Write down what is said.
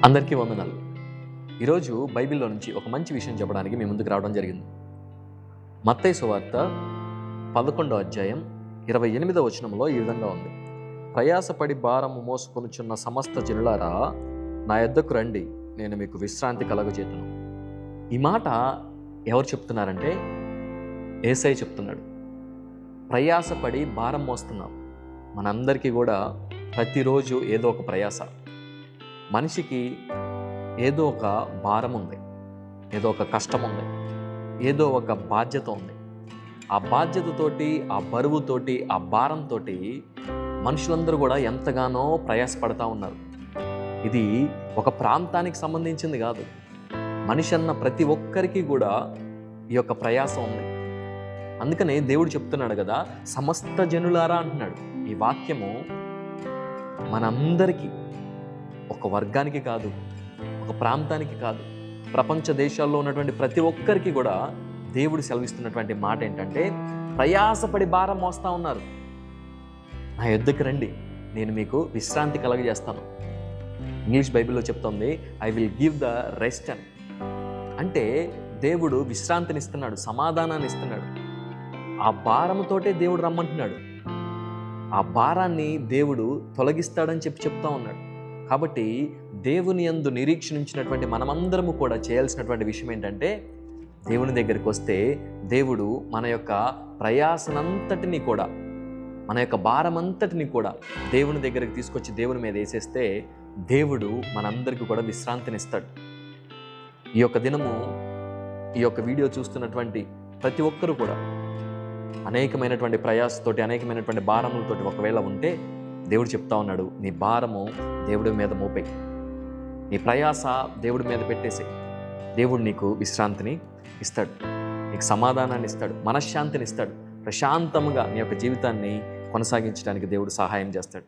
అందరికీ వందనాలు. ఈరోజు బైబిల్‌లో నుంచి ఒక మంచి విషయం చెప్పడానికి మీ ముందుకు రావడం జరిగింది. మత్తయి సువార్త 11వ అధ్యాయం 28వ వచనంలో ఈ విధంగా ఉంది. ప్రయాసపడి భారము మోసుకొనుచున్న సమస్త జనులారా నా యొద్దకు రండి, నేను మీకు విశ్రాంతి కలుగజేతును. ఈ మాట ఎవరు చెప్తున్నారంటే యేసయ్య చెప్తున్నాడు. ప్రయాసపడి భారం మోస్తున్నాం. మనందరికీ కూడా ప్రతిరోజు ఏదో ఒక ప్రయాస. మనిషికి ఏదో ఒక భారం ఉంది, ఏదో ఒక కష్టం ఉంది, ఏదో ఒక బాధ్యత ఉంది. ఆ బాధ్యతతోటి, ఆ బరువుతోటి, ఆ భారంతో మనుషులందరూ కూడా ఎంతగానో ప్రయాసపడతా ఉన్నారు. ఇది ఒక ప్రాంతానికి సంబంధించింది కాదు. మనిషి అన్న ప్రతి ఒక్కరికి కూడా ఈ యొక్క ప్రయాసం ఉంది. అందుకనే దేవుడు చెప్తున్నాడు కదా, సమస్త జనులారా అంటున్నాడు. ఈ వాక్యము మనందరికీ, ఒక వర్గానికి కాదు, ఒక ప్రాంతానికి కాదు, ప్రపంచ దేశాల్లో ఉన్నటువంటి ప్రతి ఒక్కరికి కూడా దేవుడు సెలవిస్తున్నటువంటి మాట ఏంటంటే, ప్రయాసపడి భారం మోస్తా ఉన్నారు, నా యొద్దకు రండి, నేను మీకు విశ్రాంతి కలగజేస్తాను. ఇంగ్లీష్ బైబిల్లో చెప్తుంది, I will give the rest అని. అంటే దేవుడు విశ్రాంతిని ఇస్తున్నాడు, సమాధానాన్ని ఇస్తున్నాడు. ఆ భారంతోటే దేవుడు రమ్మంటున్నాడు. ఆ భారాన్ని దేవుడు తొలగిస్తాడని చెప్తా ఉన్నాడు. కాబట్టి దేవుని యందు నిరీక్షణించినటువంటి మనమందరము కూడా చేయాల్సినటువంటి విషయం ఏంటంటే, దేవుని దగ్గరికి వస్తే దేవుడు మన యొక్క ప్రయాసనంతటిని కూడా, మన యొక్క భారమంతటిని కూడా దేవుని దగ్గరికి తీసుకొచ్చి దేవుని మీద వేసేస్తే దేవుడు మనందరికీ కూడా విశ్రాంతినిస్తాడు. ఈ యొక్క దినము, ఈ యొక్క వీడియో చూస్తున్నటువంటి ప్రతి ఒక్కరూ కూడా అనేకమైనటువంటి ప్రయాసతోటి, అనేకమైనటువంటి భారములతోటి ఒకవేళ ఉంటే దేవుడు చెప్తా ఉన్నాడు, నీ భారము దేవుడి మీద మోపే, నీ ప్రయాస దేవుడి మీద పెట్టేసే. దేవుడు నీకు విశ్రాంతిని ఇస్తాడు, నీకు సమాధానాన్ని ఇస్తాడు, మనశ్శాంతిని ఇస్తాడు. ప్రశాంతంగా నీ యొక్క జీవితాన్ని కొనసాగించడానికి దేవుడు సహాయం చేస్తాడు.